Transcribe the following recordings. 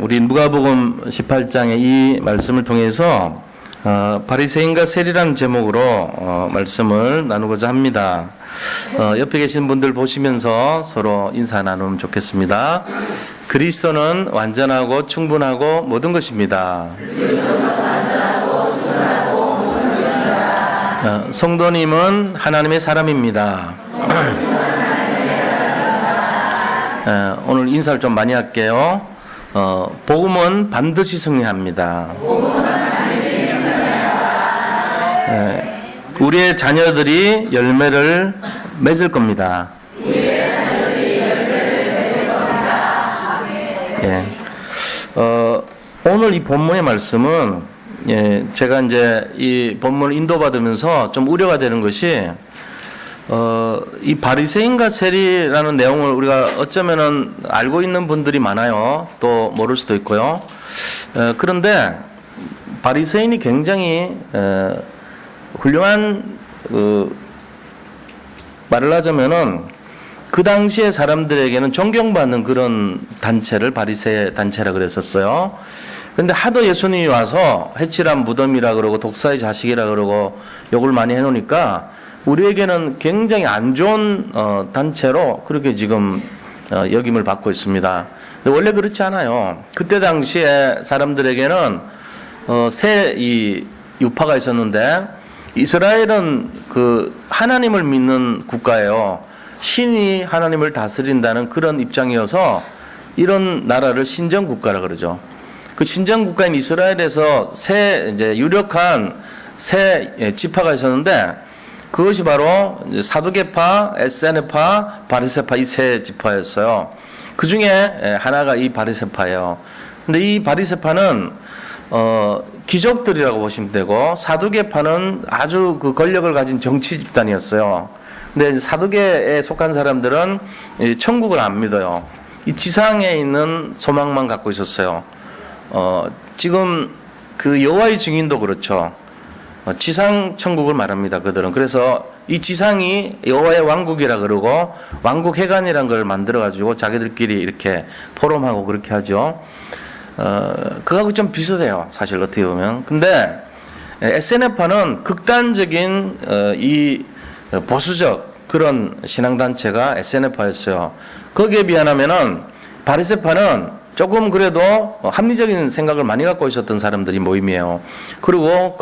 우리 누가복음 18장의 이 말씀을 통해서 바리새인과 세리라는 제목으로 말씀을 나누고자 합니다. 옆에 계신 분들 보시면서 서로 인사 나누면 좋겠습니다. 그리스도는 완전하고 충분하고 모든 것입니다. 성도님은 하나님의 사람입니다. 오늘 인사를 좀 많이 할게요. 복음은 반드시 승리합니다. 우리의 자녀들이 열매를 맺을 겁니다. 오늘 이 본문의 말씀은 제가 이제 이 본문을 인도받으면서 좀 우려가 되는 것이 이 바리새인과 세리라는 내용을 우리가 어쩌면은 알고 있는 분들이 많아요. 또 모를 수도 있고요. 그런데 바리새인이 굉장히 훌륭한 말을 하자면은 그 당시에 사람들에게는 존경받는 그런 단체를 바리새 단체라 그랬었어요. 그런데 하도 예수님이 와서 해칠한 무덤이라 그러고 독사의 자식이라 그러고 욕을 많이 해놓으니까 우리에게는 굉장히 안 좋은 단체로 그렇게 지금 역임을 받고 있습니다. 근데 원래 그렇지 않아요. 그때 당시에 사람들에게는 이 유파가 있었는데 이스라엘은 그 하나님을 믿는 국가예요. 신이 하나님을 다스린다는 그런 입장이어서 이런 나라를 신정국가라 그러죠. 그 신정국가인 이스라엘에서 이제 유력한 세 지파가 있었는데 그것이 바로 사두개파, 에세네파, 바리새파 이 세 지파였어요. 그 중에 하나가 이 바리새파예요. 근데 이 바리새파는 귀족들이라고 보시면 되고 사두개파는 아주 그 권력을 가진 정치 집단이었어요. 근데 사두개에 속한 사람들은 천국을 안 믿어요. 이 지상에 있는 소망만 갖고 있었어요. 지금 그 여호와의 증인도 그렇죠. 지상 천국을 말합니다. 그들은. 그래서 이 지상이 여호와의 왕국이라 그러고 왕국 회관이란 걸 만들어 가지고 자기들끼리 이렇게 포럼하고 그렇게 하죠. 그거하고 좀 비슷해요. 사실 어떻게 보면. 근데 SNF파는 극단적인 이 보수적 그런 신앙단체가 SNF파였어요. 거기에 비하면은 바리새파는 조금 그래도 합리적인 생각을 많이 갖고 있었던 사람들이 모임이에요. 그리고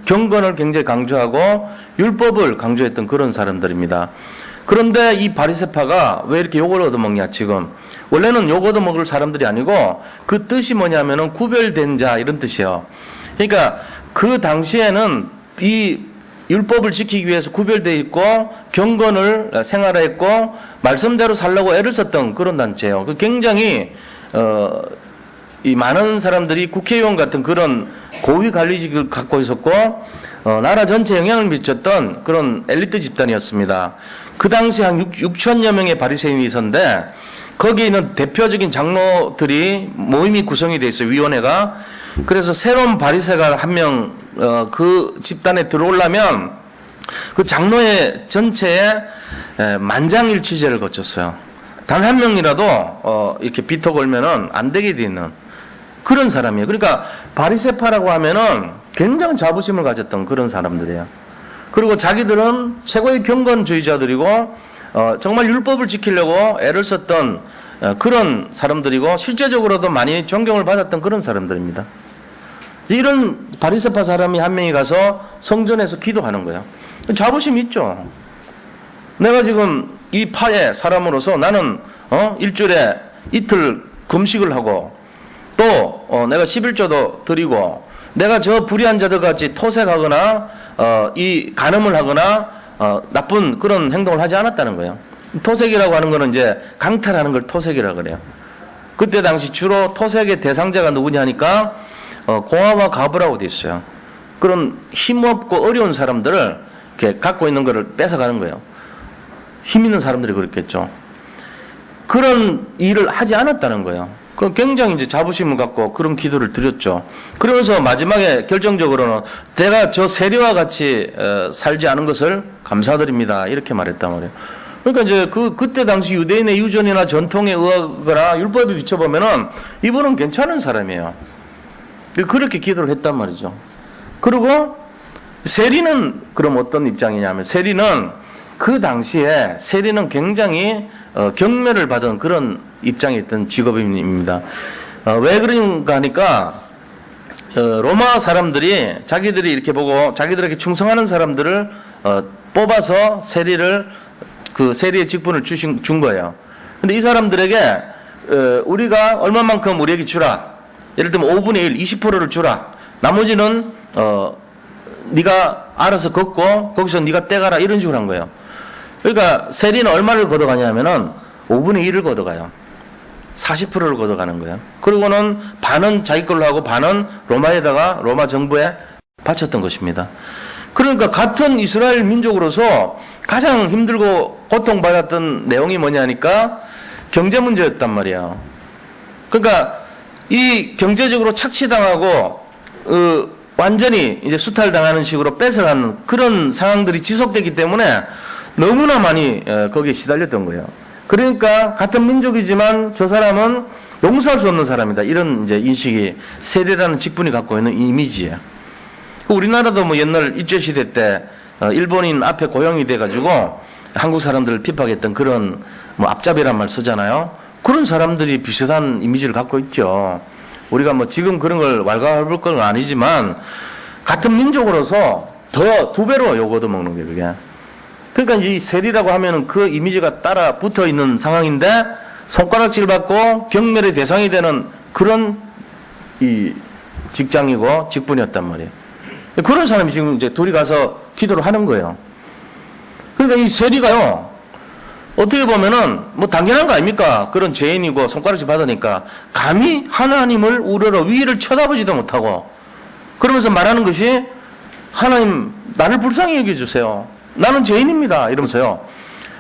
경건을 굉장히 강조하고 율법을 강조했던 그런 사람들입니다. 그런데 이 바리새파가 왜 이렇게 욕을 얻어먹냐 지금. 원래는 욕 얻어먹을 사람들이 아니고 그 뜻이 뭐냐면은 구별된 자 이런 뜻이에요. 그러니까 그 당시에는 이 율법을 지키기 위해서 구별되어 있고 경건을 생활했고 말씀대로 살려고 애를 썼던 그런 단체예요. 굉장히 이 많은 사람들이 국회의원 같은 그런 고위 관리직을 갖고 있었고 나라 전체에 영향을 미쳤던 그런 엘리트 집단이었습니다. 그 당시 한 6천여 명의 바리새인이 있었는데 거기에 있는 대표적인 장로들이 모임이 구성이 돼 있어요. 위원회가. 그래서 새로운 바리새가 한 명 그 집단에 들어오려면 그 장로회 전체에 만장일치제를 거쳤어요. 단 한 명이라도 이렇게 비토 걸면은 안 되게 돼 있는 그런 사람이에요. 그러니까 바리새파라고 하면은 굉장히 자부심을 가졌던 그런 사람들이에요. 그리고 자기들은 최고의 경건주의자들이고 정말 율법을 지키려고 애를 썼던 그런 사람들이고 실제적으로도 많이 존경을 받았던 그런 사람들입니다. 이런 바리새파 사람이 한 명이 가서 성전에서 기도하는 거예요. 자부심이 있죠. 내가 지금 이 파의 사람으로서 나는 일주일에 이틀 금식을 하고 또 내가 11조도 드리고 내가 저 불의한 자들 같이 토색하거나 이 간음을 하거나 나쁜 그런 행동을 하지 않았다는 거예요. 토색이라고 하는 거는 이제 강탈하는 걸 토색이라고 그래요. 그때 당시 주로 토색의 대상자가 누구냐 하니까 공화와 가부라고 돼 있어요. 그런 힘없고 어려운 사람들을 이렇게 갖고 있는 거를 뺏어가는 거예요. 힘 있는 사람들이 그랬겠죠. 그런 일을 하지 않았다는 거예요. 그 굉장히 이제 자부심을 갖고 그런 기도를 드렸죠. 그러면서 마지막에 결정적으로는 내가 저 세리와 같이 살지 않은 것을 감사드립니다. 이렇게 말했단 말이에요. 그러니까 이제 그때 당시 유대인의 유전이나 전통에 의하거나 율법에 비춰보면은 이분은 괜찮은 사람이에요. 그렇게 기도를 했단 말이죠. 그리고 세리는 그럼 어떤 입장이냐면, 세리는 그 당시에 세리는 굉장히 경멸을 받은 그런 입장에 있던 직업입니다. 왜 그런가 하니까 로마 사람들이 자기들이 이렇게 보고 자기들에게 충성하는 사람들을 뽑아서 세리를 그 세리의 직분을 준 거예요. 근데 이 사람들에게 우리가 얼마만큼 우리에게 주라. 예를 들면 5분의 1, 20%를 주라. 나머지는 네가 알아서 걷고 거기서 네가 떼가라, 이런 식으로 한 거예요. 그러니까 세리는 얼마를 걷어가냐면은 5분의 1을 걷어가요. 40%를 걷어가는 거예요. 그리고는 반은 자기 걸로 하고 반은 로마 정부에 바쳤던 것입니다. 그러니까 같은 이스라엘 민족으로서 가장 힘들고 고통받았던 내용이 뭐냐니까 경제 문제였단 말이에요. 그러니까 이 경제적으로 착취당하고 완전히 이제 수탈당하는 식으로 뺏어가는 그런 상황들이 지속되기 때문에 너무나 많이 거기에 시달렸던 거예요. 그러니까 같은 민족이지만 저 사람은 용서할 수 없는 사람이다, 이런 이제 인식이 세리라는 직분이 갖고 있는 이미지예요. 우리나라도 뭐 옛날 일제시대 때 일본인 앞에 고용이 돼가지고 한국 사람들을 핍박했던 그런 뭐 앞잡이란 말 쓰잖아요. 그런 사람들이 비슷한 이미지를 갖고 있죠. 우리가 뭐 지금 그런 걸 왈가왈부할 건 아니지만 같은 민족으로서 더 2배로 욕 얻어먹는 게 그게. 그러니까 이 세리라고 하면은 그 이미지가 따라 붙어 있는 상황인데 손가락질 받고 경멸의 대상이 되는 그런 이 직장이고 직분이었단 말이에요. 그런 사람이 지금 이제 둘이 가서 기도를 하는 거예요. 그러니까 이 세리가요, 어떻게 보면은 뭐 당연한 거 아닙니까? 그런 죄인이고 손가락질 받으니까 감히 하나님을 우러러 위를 쳐다보지도 못하고 그러면서 말하는 것이, 하나님 나를 불쌍히 여겨주세요. 나는 죄인입니다. 이러면서요,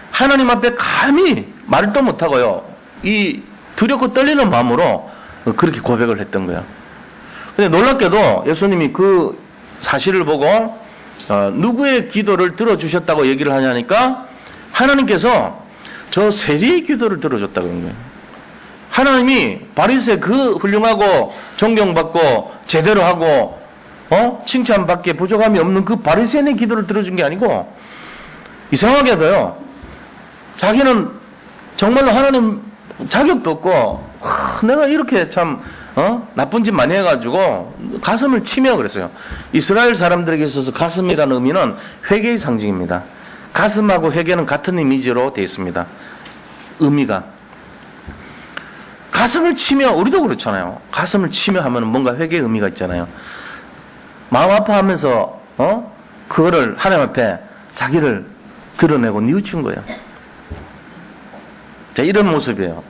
하나님 앞에 감히 말도 못하고요, 이 두렵고 떨리는 마음으로 그렇게 고백을 했던 거예요. 근데 놀랍게도 예수님이 그 사실을 보고 누구의 기도를 들어주셨다고 얘기를 하냐니까 하나님께서 저 세리의 기도를 들어줬다 그런 거예요. 하나님이 바리새의 그 훌륭하고 존경받고 제대로 하고 칭찬받기에 부족함이 없는 그 바리새인의 기도를 들어준 게 아니고, 이상하게도요, 자기는 정말로 하나님 자격도 없고 내가 이렇게 참 나쁜 짓 많이 해가지고 가슴을 치며 그랬어요. 이스라엘 사람들에게 있어서 가슴이라는 의미는 회개의 상징입니다. 가슴하고 회개는 같은 이미지로 되어 있습니다. 의미가. 가슴을 치며, 우리도 그렇잖아요. 가슴을 치며 하면 뭔가 회개의 의미가 있잖아요. 마음 아파하면서 그거를 하나님 앞에 자기를 드러내고 뉘우친 거예요. 자, 이런 모습이에요.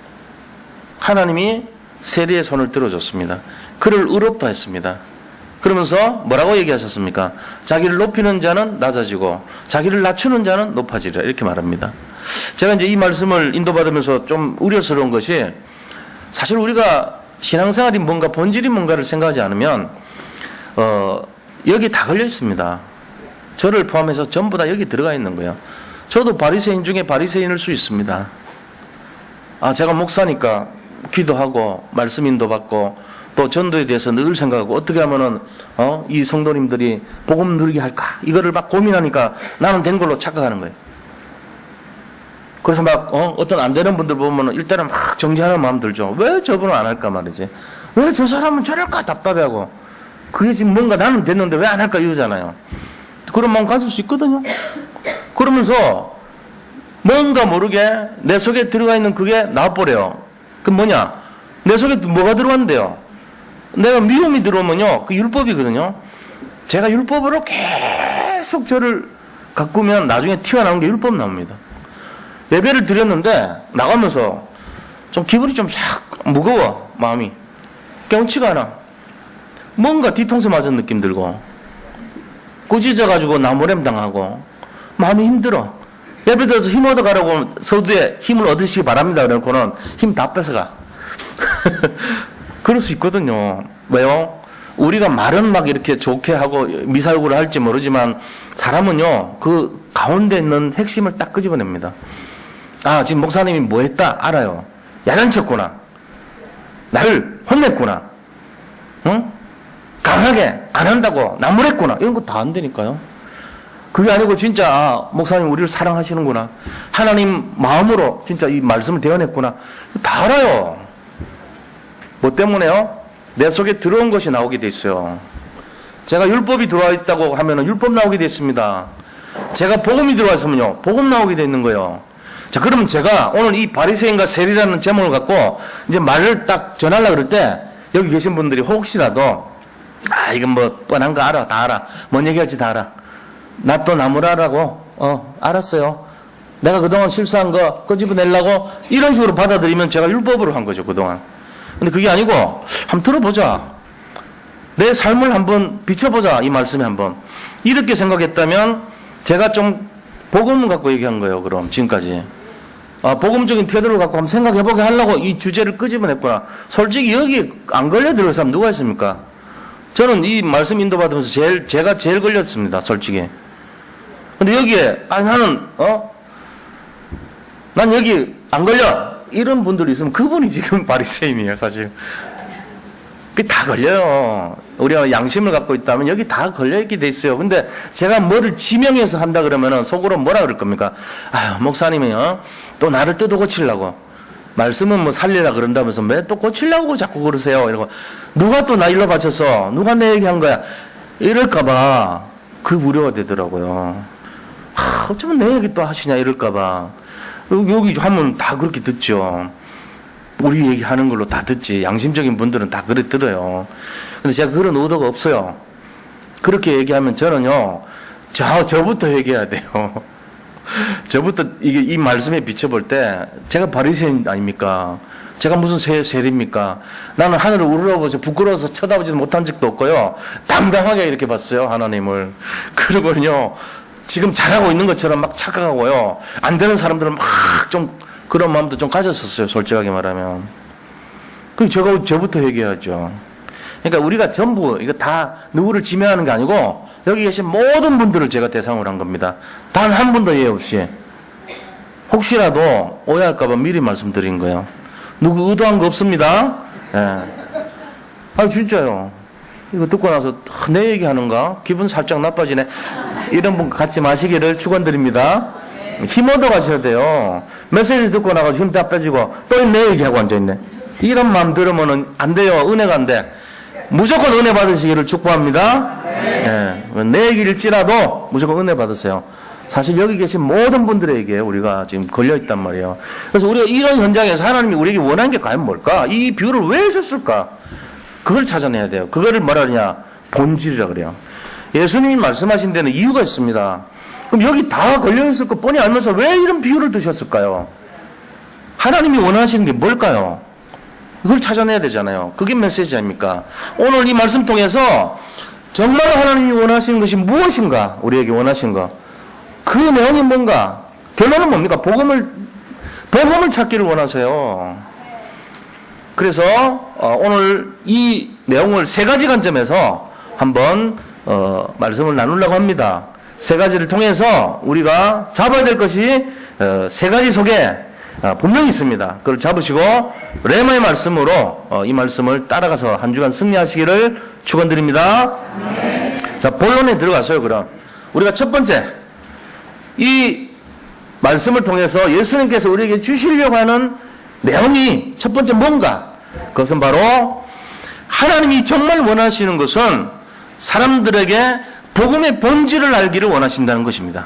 하나님이 세리의 손을 들어줬습니다. 그를 의롭다 했습니다. 그러면서 뭐라고 얘기하셨습니까? 자기를 높이는 자는 낮아지고 자기를 낮추는 자는 높아지리라, 이렇게 말합니다. 제가 이제 이 말씀을 인도받으면서 좀 우려스러운 것이, 사실 우리가 신앙생활이 뭔가 본질이 뭔가를 생각하지 않으면 여기 다 걸려 있습니다. 저를 포함해서 전부 다 여기 들어가 있는 거예요. 저도 바리새인 중에 바리새인일 수 있습니다. 제가 목사니까 기도하고 말씀 인도받고 또 전도에 대해서 늘 생각하고 어떻게 하면은 이 성도님들이 복음 누리게 할까, 이거를 막 고민하니까 나는 된 걸로 착각하는 거예요. 그래서 막 어떤 안 되는 분들 보면은 일단은 막 정지하는 마음 들죠. 왜 저분은 안 할까 말이지. 왜 저 사람은 저럴까 답답해하고, 그게 지금 뭔가 나는 됐는데 왜 안 할까 이러잖아요. 그런 마음 가질 수 있거든요. 그러면서 뭔가 모르게 내 속에 들어가 있는 그게 나와버려요. 그 뭐냐? 내 속에 뭐가 들어왔는데요? 내가 미움이 들어오면요, 그 율법이거든요. 제가 율법으로 계속 저를 가꾸면 나중에 튀어나온 게 율법 나옵니다. 예배를 드렸는데 나가면서 좀 기분이 좀 싹 무거워, 마음이. 개운치가 않아. 뭔가 뒤통수 맞은 느낌 들고, 꾸짖어가지고 나무램 당하고, 마음이 힘들어. 예배 들어서 힘 얻어가라고 서두에 힘을 얻으시기 바랍니다. 그러고는 힘 다 뺏어가. 그럴 수 있거든요. 왜요? 우리가 말은 막 이렇게 좋게 하고 미사역을 할지 모르지만 사람은요, 그 가운데 있는 핵심을 딱 끄집어냅니다. 아, 지금 목사님이 뭐 했다? 알아요. 야단쳤구나. 나를 혼냈구나. 응? 강하게 안 한다고 나무랬구나. 이런 거 다 안 되니까요. 그게 아니고 진짜 아, 목사님 우리를 사랑하시는구나. 하나님 마음으로 진짜 이 말씀을 대언했구나. 다 알아요. 뭐 때문에요? 내 속에 들어온 것이 나오게 돼 있어요. 제가 율법이 들어와 있다고 하면은 율법 나오게 돼 있습니다. 제가 복음이 들어와 있으면요, 복음 나오게 돼 있는 거예요. 자, 그러면 제가 오늘 이 바리새인과 세리라는 제목을 갖고 이제 말을 딱 전하려고 그럴 때 여기 계신 분들이 혹시라도 아, 이건 뭐 뻔한 거 알아. 다 알아. 뭔 얘기할지 다 알아. 나 또 나무라라고? 알았어요. 내가 그동안 실수한 거 끄집어내려고 이런 식으로 받아들이면 제가 율법으로 한 거죠, 그동안. 근데 그게 아니고 한번 들어보자. 내 삶을 한번 비춰보자. 이 말씀에 한번. 이렇게 생각했다면 제가 좀 복음을 갖고 얘기한 거예요, 그럼 지금까지. 복음적인 태도를 갖고 한번 생각해보게 하려고 이 주제를 끄집어냈구나. 솔직히 여기 안 걸려들 사람 누가 있습니까? 저는 이 말씀 인도받으면서 제가 제일 걸렸습니다, 솔직히. 근데 여기에, 난 여기 안 걸려. 이런 분들이 있으면 그분이 지금 바리새인이에요, 사실. 그게 다 걸려요. 우리가 양심을 갖고 있다면 여기 다 걸려있게 돼 있어요. 근데 제가 뭐를 지명해서 한다 그러면은 속으로 뭐라 그럴 겁니까? 아유, 목사님이, 또 나를 뜯어 고치려고. 말씀은 뭐 살리라 그런다면서 왜 또 고치려고 자꾸 그러세요? 이러고. 누가 또 나 일로 바쳤어? 누가 내 얘기 한 거야? 이럴까봐 그 우려가 되더라고요. 어쩌면 내 얘기 또 하시냐? 이럴까봐. 여기 하면 다 그렇게 듣죠. 우리 얘기하는 걸로 다 듣지. 양심적인 분들은 다 그래 들어요. 근데 제가 그런 의도가 없어요. 그렇게 얘기하면 저는요, 저부터 얘기해야 돼요. 저부터 이 말씀에 비춰볼 때 제가 바리새인 아닙니까? 제가 무슨 세리입니까? 나는 하늘을 우러러보지 부끄러워서 쳐다보지도 못한 적도 없고요. 당당하게 이렇게 봤어요, 하나님을. 그러고요, 지금 잘하고 있는 것처럼 막 착각하고요. 안 되는 사람들은 막 좀 그런 마음도 좀 가졌었어요, 솔직하게 말하면. 그럼 저부터 얘기하죠. 그러니까 우리가 전부 이거 다 누구를 지명하는 게 아니고 여기 계신 모든 분들을 제가 대상으로 한 겁니다. 단 한 분도 예외 없이. 혹시라도 오해할까봐 미리 말씀드린 거예요. 누구 의도한 거 없습니다. 예. 진짜요. 이거 듣고 나서 내 얘기하는가? 기분 살짝 나빠지네. 이런 분 갖지 마시기를 축원드립니다. 힘 얻어 가셔야 돼요. 메시지 듣고 나가지고 힘 다 빼지고 또 내 얘기하고 앉아있네. 이런 마음 들으면 안 돼요. 은혜가 안 돼. 무조건 은혜 받으시기를 축복합니다. 네. 내 얘기일지라도 무조건 은혜 받으세요. 사실 여기 계신 모든 분들에게 우리가 지금 걸려있단 말이에요. 그래서 우리가 이런 현장에서 하나님이 우리에게 원하는 게 과연 뭘까? 이 비유를 왜 하셨을까? 그걸 찾아내야 돼요. 그거를 뭐라 하냐? 본질이라 그래요. 예수님이 말씀하신 데는 이유가 있습니다. 그럼 여기 다 걸려있을 거 뻔히 알면서 왜 이런 비유를 드셨을까요? 하나님이 원하시는 게 뭘까요? 그걸 찾아내야 되잖아요. 그게 메시지 아닙니까? 오늘 이 말씀 통해서 정말 하나님이 원하시는 것이 무엇인가? 우리에게 원하신 거. 그 내용이 뭔가? 결론은 뭡니까? 복음을 찾기를 원하세요. 그래서 오늘 이 내용을 세 가지 관점에서 한번 말씀을 나누려고 합니다. 세 가지를 통해서 우리가 잡아야 될 것이 세 가지 속에 분명히 있습니다. 그걸 잡으시고 레마의 말씀으로 이 말씀을 따라가서 한 주간 승리하시기를 축원드립니다. 네. 자, 본론에 들어가서요. 그럼 우리가 첫 번째 이 말씀을 통해서 예수님께서 우리에게 주시려고 하는 내용이 첫 번째 뭔가? 그것은 바로 하나님이 정말 원하시는 것은 사람들에게 복음의 본질을 알기를 원하신다는 것입니다.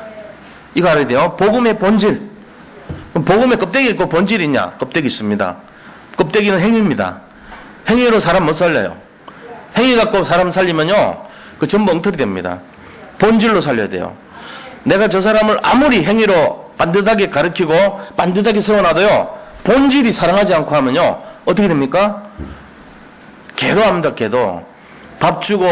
이거 알아야 돼요. 복음의 본질. 그럼 복음의 껍데기 있고 본질이 있냐? 껍데기 있습니다. 껍데기는 행위입니다. 행위로 사람 못 살려요. 행위 갖고 사람 살리면요, 그 전부 엉터리 됩니다. 본질로 살려야 돼요. 내가 저 사람을 아무리 행위로 반듯하게 가르치고 반듯하게 세워놔도요, 본질이 사랑하지 않고 하면요, 어떻게 됩니까? 괴로워합니다. 괴도. 밥 주고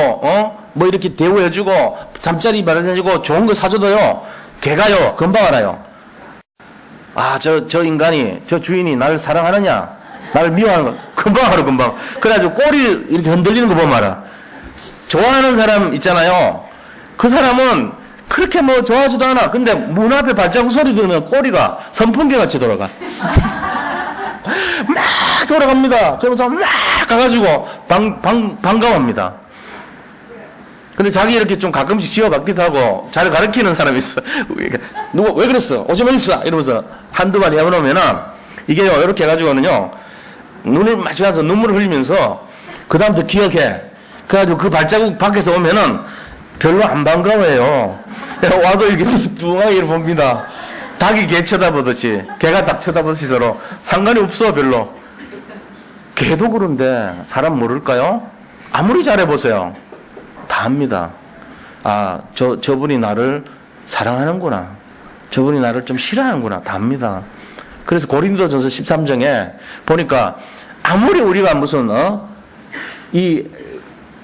뭐 이렇게 대우해주고 잠자리 마련해주고 좋은 거 사줘도요, 개가요 금방 알아요. 아, 저 인간이, 저 주인이 나를 사랑하느냐, 나를 미워하는 거 금방 알아. 금방. 그래가지고 꼬리 이렇게 흔들리는 거 보면 알아. 좋아하는 사람 있잖아요. 그 사람은 그렇게 뭐 좋아하지도 않아. 근데 문 앞에 발자국 소리 들으면 꼬리가 선풍기 같이 돌아가. 막 돌아갑니다. 그러면서 막 가가지고 반가워합니다. 근데 자기 이렇게 좀 가끔씩 지어받기도 하고 잘 가르치는 사람이 있어. 누가 왜 그랬어? 오지 마 있어. 이러면서 한두 번 해보면은 이게요, 이렇게 해가지고는요, 눈을 마주쳐서 눈물을 흘리면서 그다음부터 기억해. 그래가지고 그 발자국 밖에서 오면은 별로 안 반가워해요. 와도 이렇게 뚱하게 봅니다. 닭이 개 쳐다보듯이, 개가 닭 쳐다보듯이 서로 상관이 없어, 별로. 개도 그런데 사람 모를까요? 아무리 잘해보세요. 다 합니다. 아, 저분이 나를 사랑하는구나. 저분이 나를 좀 싫어하는구나. 다 합니다. 그래서 고린도전서 13장에 보니까 아무리 우리가 무슨,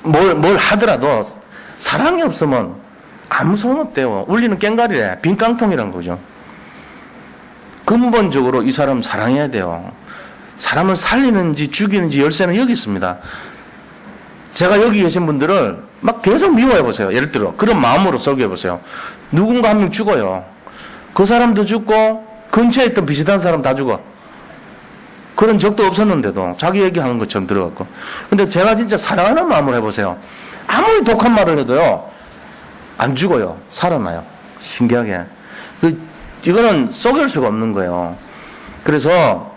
뭘 하더라도 사랑이 없으면 아무 소용없대요. 울리는 꽹과리래. 빈 깡통이란 거죠. 근본적으로 이 사람 사랑해야 돼요. 사람을 살리는지 죽이는지 열쇠는 여기 있습니다. 제가 여기 계신 분들을 막 계속 미워해 보세요. 예를 들어 그런 마음으로 설교해 보세요. 누군가 한 명 죽어요. 그 사람도 죽고 근처에 있던 비슷한 사람 다 죽어. 그런 적도 없었는데도 자기 얘기하는 것처럼 들어갔고. 근데 제가 진짜 사랑하는 마음으로 해보세요. 아무리 독한 말을 해도요, 안 죽어요. 살아나요. 신기하게. 이거는 속일 수가 없는 거예요. 그래서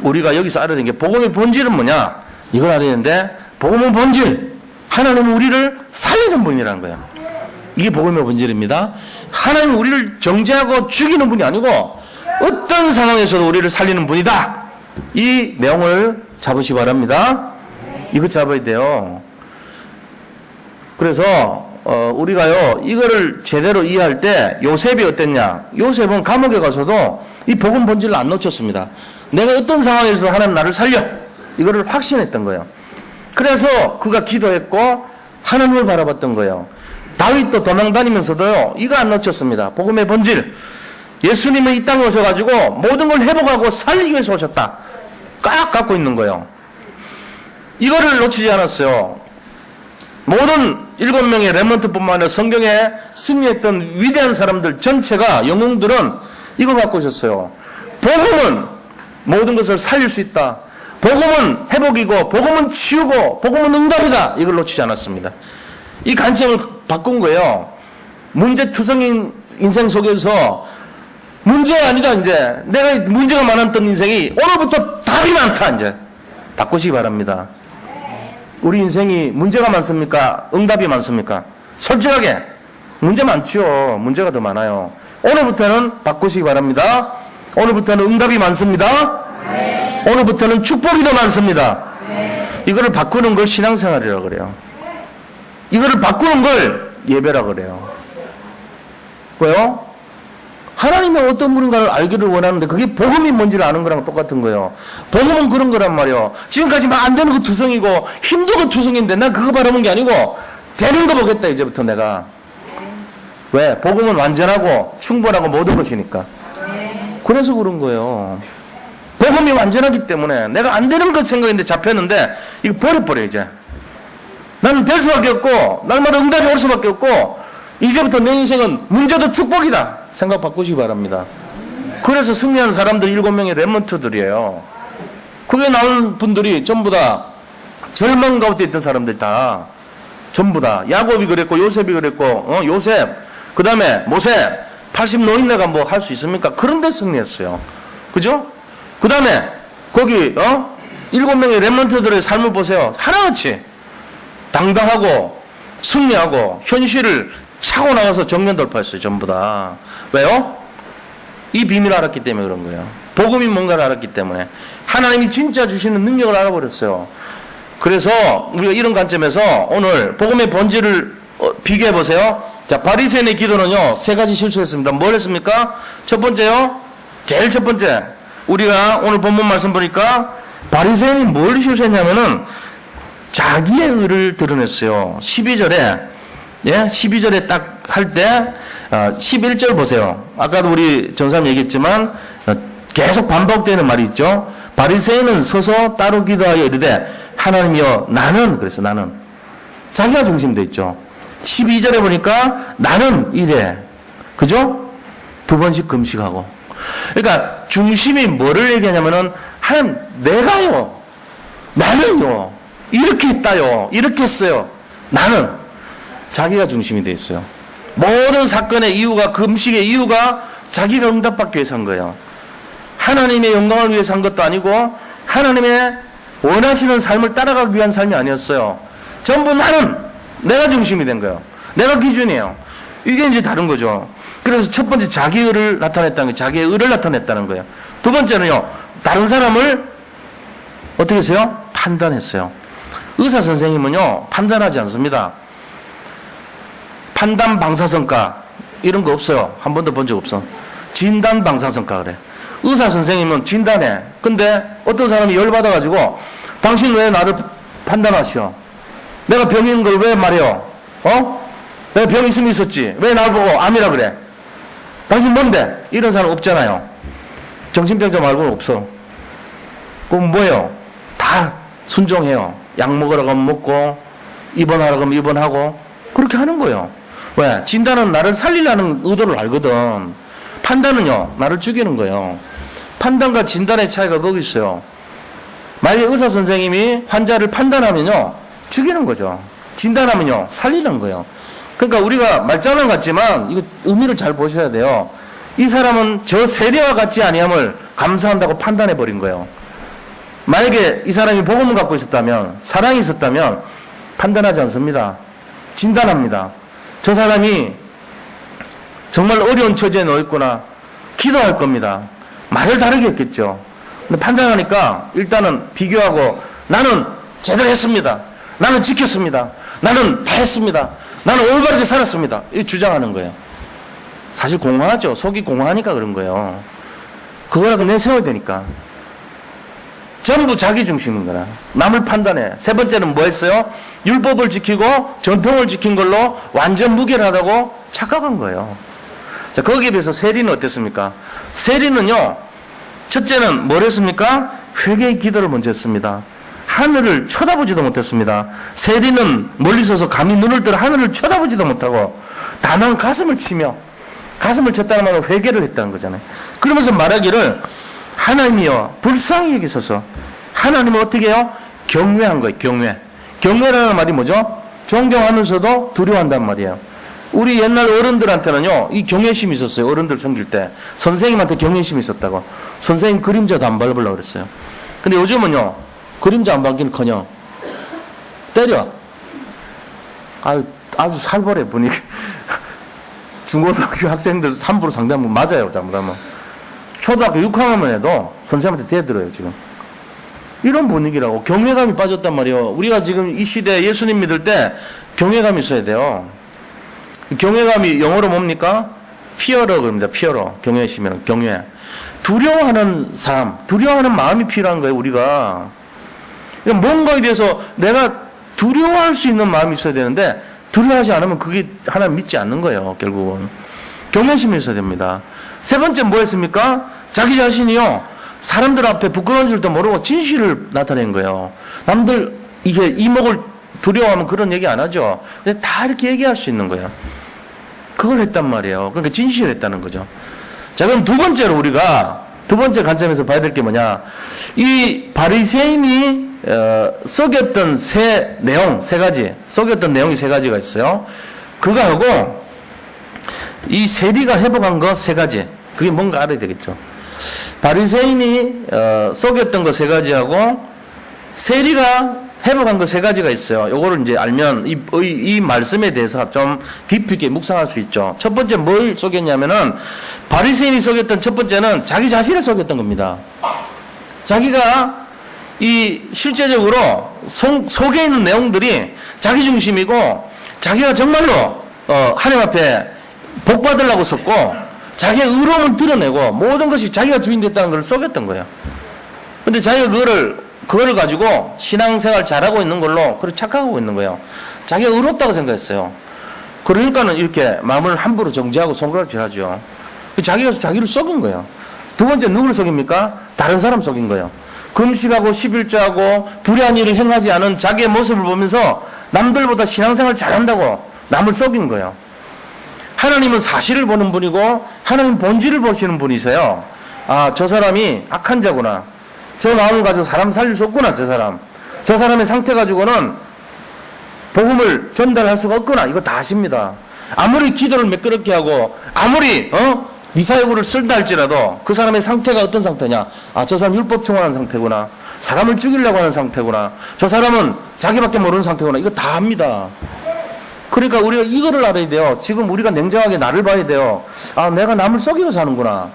우리가 여기서 알아야 되는 게, 복음의 본질은 뭐냐? 이걸 알아야 되는데, 복음의 본질, 하나님은 우리를 살리는 분이라는 거예요. 이게 복음의 본질입니다. 하나님은 우리를 정죄하고 죽이는 분이 아니고 어떤 상황에서도 우리를 살리는 분이다. 이 내용을 잡으시기 바랍니다. 이거 잡아야 돼요. 그래서 우리가요, 이거를 제대로 이해할 때 요셉이 어땠냐? 요셉은 감옥에 가서도 이 복음 본질을 안 놓쳤습니다. 내가 어떤 상황에서도 하나님 나를 살려, 이거를 확신했던 거예요. 그래서 그가 기도했고 하나님을 바라봤던 거예요. 다윗도 도망다니면서도요, 이거 안 놓쳤습니다. 복음의 본질. 예수님은 이 땅에 오셔가지고 모든 걸 회복하고 살리기 위해서 오셨다. 꽉 갖고 있는 거예요. 이거를 놓치지 않았어요. 모든 7명의 렘넌트뿐만 아니라 성경에 승리했던 위대한 사람들 전체가, 영웅들은 이거 갖고 있었어요. 복음은 모든 것을 살릴 수 있다. 복음은 회복이고, 복음은 치유고, 복음은 응답이다. 이걸 놓치지 않았습니다. 이 관점을 바꾼 거예요. 문제투성인 인생 속에서 문제가 아니다, 이제. 내가 문제가 많았던 인생이 오늘부터 답이 많다, 이제. 바꾸시기 바랍니다. 우리 인생이 문제가 많습니까? 응답이 많습니까? 솔직하게. 문제 많죠. 문제가 더 많아요. 오늘부터는 바꾸시기 바랍니다. 오늘부터는 응답이 많습니다. 네. 오늘부터는 축복이 더 많습니다. 네. 이거를 바꾸는 걸 신앙생활이라고 그래요. 이거를 바꾸는 걸 예배라고 그래요. 왜요? 하나님이 어떤 분인가를 알기를 원하는데 그게 복음이 뭔지를 아는 거랑 똑같은 거예요. 복음은 그런 거란 말이에요. 지금까지 막 안 되는 거 투성이고 힘도 그 투성인데 난 그거 바라본 게 아니고 되는 거 보겠다, 이제부터 내가. 왜? 복음은 완전하고 충분하고 모든 것이니까. 그래서 그런 거예요. 복음이 완전하기 때문에 내가 안 되는 것 생각했는데 잡혔는데 이거 버려버려, 이제. 나는 될 수밖에 없고 날마다 응답이 올 수밖에 없고 이제부터 내 인생은 문제도 축복이다 생각 바꾸시기 바랍니다. 그래서 승리한 사람들 7명의 렘넌트들이에요. 그게 나온 분들이 전부 다 절망 가운데 있던 사람들, 다 전부 다. 야곱이 그랬고 요셉이 그랬고, 요셉, 그 다음에 모세, 80 노인네가 뭐 할 수 있습니까? 그런데 승리했어요. 그죠? 그 다음에 거기 7명의 렘넌트들의 삶을 보세요. 하나같이 당당하고 승리하고 현실을 차고 나가서 정면 돌파했어요. 전부 다. 왜요? 이 비밀을 알았기 때문에 그런 거예요. 복음이 뭔가를 알았기 때문에. 하나님이 진짜 주시는 능력을 알아버렸어요. 그래서 우리가 이런 관점에서 오늘 복음의 본질을 비교해 보세요. 자, 바리새인의 기도는요, 3가지 실수했습니다. 뭘 했습니까? 첫 번째요, 제일 첫 번째, 우리가 오늘 본문 말씀 보니까 바리새인이 뭘 실수했냐면은 자기의 의를 드러냈어요. 12절에 12절에 딱 할 때 11절 보세요. 아까도 우리 전사님 얘기했지만 계속 반복되는 말이 있죠. 바리새인은 서서 따로 기도하여 이르되 하나님이여 나는, 그래서 나는 자기가 중심돼 있죠. 12절에 보니까 나는 이래. 그죠? 2번씩 금식하고. 그러니까 중심이 뭐를 얘기하냐면은 하나님 내가요. 나는요. 이렇게 했다요. 이렇게 했어요. 나는 자기가 중심이 돼 있어요. 모든 사건의 이유가 금식의 이유가 자기가 응답받기 위해서 한 거예요. 하나님의 영광을 위해서 한 것도 아니고 하나님의 원하시는 삶을 따라가기 위한 삶이 아니었어요. 전부 나는 내가 중심이 된 거예요. 내가 기준이에요. 이게 이제 다른 거죠. 그래서 첫 번째 자기의를 나타냈다는 거예요. 자기의 의를 나타냈다는 거예요. 두 번째는요. 다른 사람을 어떻게 했어요? 판단했어요. 의사 선생님은요. 판단하지 않습니다. 판단 방사선가 이런 거 없어요. 한 번도 본 적 없어. 진단 방사선가 그래. 의사 선생님은 진단해. 근데 어떤 사람이 열받아가지고 당신 왜 나를 판단하시오? 내가 병인 걸 왜 말해요? 내가 병 있으면 있었지. 왜 나를 보고 암이라 그래? 당신 뭔데? 이런 사람 없잖아요. 정신병자 말고는 없어. 그럼 뭐예요? 다 순종해요. 약 먹으라고 하면 먹고 입원하라고 하면 입원하고 그렇게 하는 거예요. 왜? 진단은 나를 살리려는 의도를 알거든. 판단은요. 나를 죽이는 거예요. 판단과 진단의 차이가 거기 있어요. 만약에 의사 선생님이 환자를 판단하면요. 죽이는 거죠. 진단하면요. 살리는 거예요. 그러니까 우리가 말장난 같지만 이거 의미를 잘 보셔야 돼요. 이 사람은 저 세례와 같지 아니함을 감사한다고 판단해 버린 거예요. 만약에 이 사람이 복음을 갖고 있었다면 사랑이 있었다면 판단하지 않습니다. 진단합니다. 저 사람이 정말 어려운 처지에 놓여 있구나. 기도할 겁니다. 말을 다르게 했겠죠. 근데 판단하니까 일단은 비교하고 나는 제대로 했습니다. 나는 지켰습니다. 나는 다 했습니다. 나는 올바르게 살았습니다. 이 주장하는 거예요. 사실 공허하죠. 속이 공허하니까 그런 거예요. 그거라도 내세워야 되니까. 전부 자기 중심인 거라. 남을 판단해. 세 번째는 뭐 했어요? 율법을 지키고 전통을 지킨 걸로 완전 무결하다고 착각한 거예요. 자, 거기에 비해서 세리는 어땠습니까? 세리는요, 첫째는 뭘 했습니까? 회개의 기도를 먼저 했습니다. 하늘을 쳐다보지도 못했습니다. 세리는 멀리 서서 감히 눈을 들어 하늘을 쳐다보지도 못하고 단한 가슴을 치며, 가슴을 쳤다는 말은 회개를 했다는 거잖아요. 그러면서 말하기를 하나님이여 불쌍히 여기소서. 하나님을 어떻게 해요? 경외한 거예요. 경외. 경외라는 말이 뭐죠? 존경하면서도 두려워한단 말이에요. 우리 옛날 어른들한테는요, 이 경외심이 있었어요. 어른들 섬길 때. 선생님한테 경외심이 있었다고. 선생님 그림자도 안 밟으려고 그랬어요. 근데 요즘은요, 그림자 안 밟기는커녕 때려. 아주 살벌해 분위기. 중고등학교 학생들 함부로 상대하면 맞아요. 잘못하면. 초등학교 6학년만 해도 선생님한테 대들어요. 지금. 이런 분위기라고. 경외감이 빠졌단 말이에요. 우리가 지금 이 시대에 예수님 믿을 때 경외감이 있어야 돼요. 경외감이 영어로 뭡니까? fear로 그럽니다. fear로. 경외심이란 경외. 두려워하는 사람, 두려워하는 마음이 필요한 거예요. 우리가. 그러니까 뭔가에 대해서 내가 두려워할 수 있는 마음이 있어야 되는데 두려워하지 않으면 그게 하나님 믿지 않는 거예요. 결국은. 경외심이 있어야 됩니다. 세 번째 뭐 했습니까? 자기 자신이요. 사람들 앞에 부끄러운 줄도 모르고 진실을 나타낸 거예요. 남들 이게 이목을 두려워하면 그런 얘기 안 하죠. 근데 다 이렇게 얘기할 수 있는 거예요. 그걸 했단 말이에요. 그러니까 진실을 했다는 거죠. 자, 그럼 두 번째로 우리가 두 번째 관점에서 봐야 될 게 뭐냐? 이 바리새인이 속였던 세 가지, 속였던 내용이 세 가지가 있어요. 그거하고 이 세리가 회복한 거 세 가지, 그게 뭔가 알아야 되겠죠. 바리새인이 속였던 거 세 가지하고 세리가 회복한 거 세 가지가 있어요. 요거를 이제 알면 이 말씀에 대해서 좀 깊이 있게 묵상할 수 있죠. 첫 번째 뭘 속였냐면은 바리새인이 속였던 첫 번째는 자기 자신을 속였던 겁니다. 자기가 이 실제적으로 속에 있는 내용들이 자기 중심이고 자기가 정말로 하나님 앞에 복 받으려고 썼고 자기의 의로움을 드러내고 모든 것이 자기가 주인 됐다는 걸 속였던 거예요. 근데 자기가 그거를 가지고 신앙생활 잘하고 있는 걸로 그렇게 착각하고 있는 거예요. 자기가 의롭다고 생각했어요. 그러니까는 이렇게 마음을 함부로 정지하고 손가락질하죠. 자기가 자기를 속인 거예요. 두 번째 누구를 속입니까? 다른 사람 속인 거예요. 금식하고 11조하고 불의한 일을 행하지 않은 자기의 모습을 보면서 남들보다 신앙생활 잘한다고 남을 속인 거예요. 하나님은 사실을 보는 분이고 하나님 본질을 보시는 분이세요. 아, 저 사람이 악한 자구나. 저 마음을 가지고 사람 살릴 수 없구나. 저 사람의 상태 가지고는 복음을 전달할 수가 없구나. 이거 다 아십니다. 아무리 기도를 매끄럽게 하고 아무리 미사여구를 쓴다 할지라도 그 사람의 상태가 어떤 상태냐. 아, 저 사람 율법 충만한 상태구나. 사람을 죽이려고 하는 상태구나. 저 사람은 자기밖에 모르는 상태구나. 이거 다 압니다. 그러니까 우리가 이거를 알아야 돼요. 지금 우리가 냉정하게 나를 봐야 돼요. 아, 내가 남을 속이고 사는구나.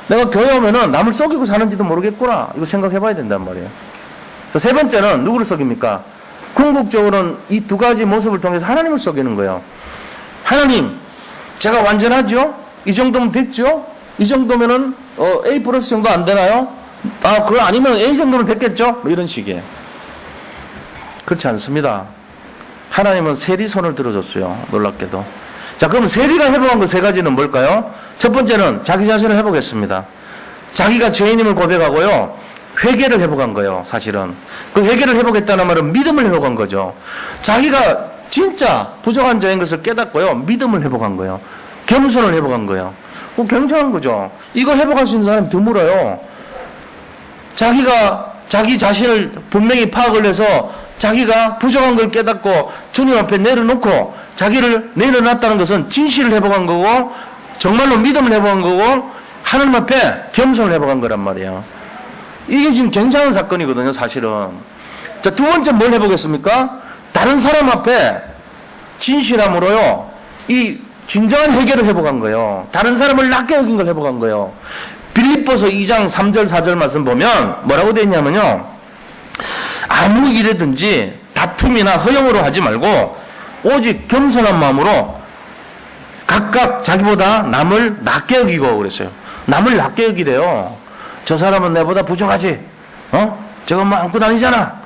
내가 교회 오면은 남을 속이고 사는지도 모르겠구나. 이거 생각해 봐야 된단 말이에요. 세 번째는 누구를 속입니까? 궁극적으로는 이 두 가지 모습을 통해서 하나님을 속이는 거예요. 하나님, 제가 완전하죠? 이 정도면 됐죠? 이 정도면은 A 플러스 정도 안 되나요? 아, 그거 아니면 A 정도는 됐겠죠? 뭐 이런 식이에요. 그렇지 않습니다. 하나님은 세리 손을 들어줬어요. 놀랍게도. 자, 그럼 세리가 회복한 그 세 가지는 뭘까요? 첫 번째는 자기 자신을 회복했습니다. 자기가 죄인임을 고백하고요. 회개를 회복한 거예요. 사실은. 그 회개를 회복했다는 말은 믿음을 회복한 거죠. 자기가 진짜 부족한 자인 것을 깨닫고요. 믿음을 회복한 거예요. 겸손을 회복한 거예요. 굉장한 거죠. 이거 회복할 수 있는 사람이 드물어요. 자기가 자기 자신을 분명히 파악을 해서 자기가 부족한 걸 깨닫고 주님 앞에 내려놓고 자기를 내려놨다는 것은 진실을 회복한 거고 정말로 믿음을 회복한 거고 하나님 앞에 겸손을 회복한 거란 말이에요. 이게 지금 굉장한 사건이거든요. 사실은. 자, 두 번째 뭘 회복했습니까? 다른 사람 앞에 진실함으로요. 이 진정한 회개를 회복한 거예요. 다른 사람을 낮게 여긴 걸 회복한 거예요. 빌립보서 2장 3절 4절 말씀 보면 뭐라고 되어 있냐면요. 아무 일이든지 다툼이나 허영으로 하지 말고 오직 겸손한 마음으로 각각 자기보다 남을 낮게 여기고 그랬어요. 남을 낮게 여기래요. 저 사람은 내보다 부족하지. 저건 뭐 안고 다니잖아.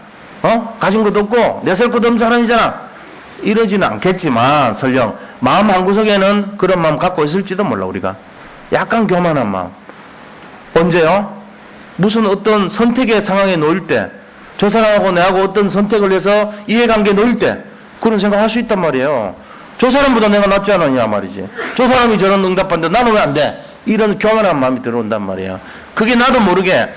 가진 것도 없고 내살 것도 없는 사람이잖아. 이러지는 않겠지만 설령 마음 한구석에는 그런 마음 갖고 있을지도 몰라. 우리가 약간 교만한 마음. 언제요? 무슨 어떤 선택의 상황에 놓일 때, 저 사람하고 내하고 어떤 선택을 해서 이해관계에 놓일 때 그런 생각할 수 있단 말이에요. 저 사람보다 내가 낫지 않았냐 말이지. 저 사람이 저런 응답하는데 나는 왜 안 돼? 이런 교만한 마음이 들어온단 말이에요. 그게 나도 모르게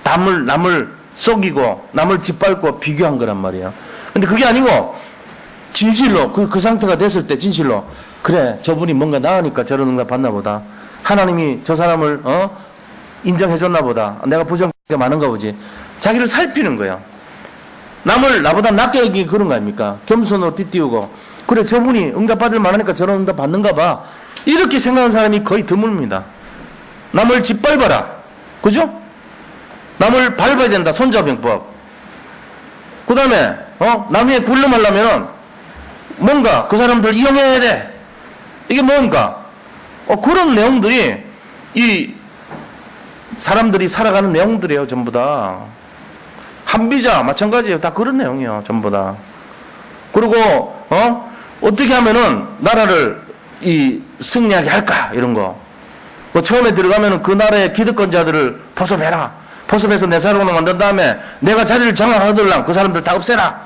남을 속이고 남을 짓밟고 비교한 거란 말이에요. 근데 그게 아니고 진실로 그 상태가 됐을 때 진실로 그래, 저분이 뭔가 나으니까 저런 응답 받나 보다. 하나님이 저 사람을 인정해 줬나 보다. 내가 부정이 많은가 보지. 자기를 살피는 거예요. 남을 나보다 낮게 여기기 그런 거 아닙니까? 겸손으로 띠띠우고 그래, 저분이 응답 받을 만하니까 저런 응답 받는가 봐. 이렇게 생각하는 사람이 거의 드뭅니다. 남을 짓밟아라. 그죠? 남을 밟아야 된다. 손자병법. 그 다음에 남의 굴름하려면 뭔가 그 사람들 이용해야 돼. 이게 뭔가 그런 내용들이 이 사람들이 살아가는 내용들이에요. 전부 다. 한비자 마찬가지예요. 다 그런 내용이에요. 전부 다. 그리고 어떻게 하면은 나라를 승리하게 할까 이런 거. 뭐 처음에 들어가면은 그 나라의 기득권자들을 포섭해라. 포섭해서 내 사람으로 만든 다음에 내가 자리를 장악하더라. 그 사람들 다 없애라.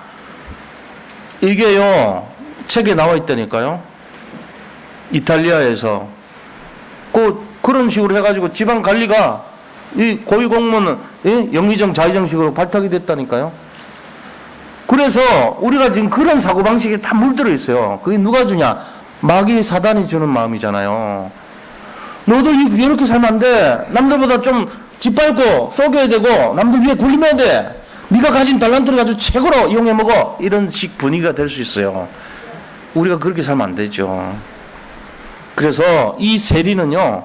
이게요 책에 나와 있다니까요. 이탈리아에서 그런 식으로 해가지고 지방 관리가 이 고위 공무원 영의정 자의정식으로 발탁이 됐다니까요. 그래서 우리가 지금 그런 사고방식에 다 물들어 있어요. 그게 누가 주냐? 마귀 사단이 주는 마음이잖아요. 너들 이렇게 살면 안 돼. 남들보다 좀 짓밟고 쏘겨야 되고 남들 위에 굴림해야 돼. 네가 가진 달란트를 가지고 최고로 이용해 먹어. 이런 식 분위기가 될 수 있어요. 우리가 그렇게 살면 안 되죠. 그래서 이 세리는요,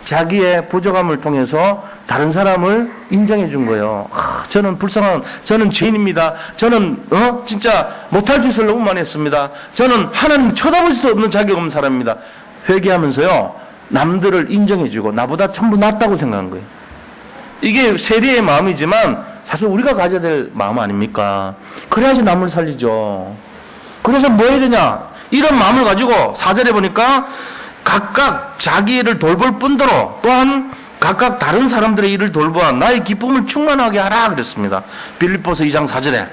자기의 부족함을 통해서 다른 사람을 인정해 준 거예요. 저는 불쌍한, 저는 죄인입니다. 저는 진짜 못할 짓을 너무 많이 했습니다. 저는 하나님 쳐다볼 수도 없는 자격 없는 사람입니다. 회개하면서요, 남들을 인정해 주고 나보다 전부 낫다고 생각한 거예요. 이게 세리의 마음이지만 사실 우리가 가져야 될 마음 아닙니까? 그래야지 남을 살리죠. 그래서 뭐 해야 되냐? 이런 마음을 가지고 4절에 보니까 각각 자기 일을 돌볼 뿐더러 또한 각각 다른 사람들의 일을 돌보아 나의 기쁨을 충만하게 하라 그랬습니다. 빌립보서 2장 4절에.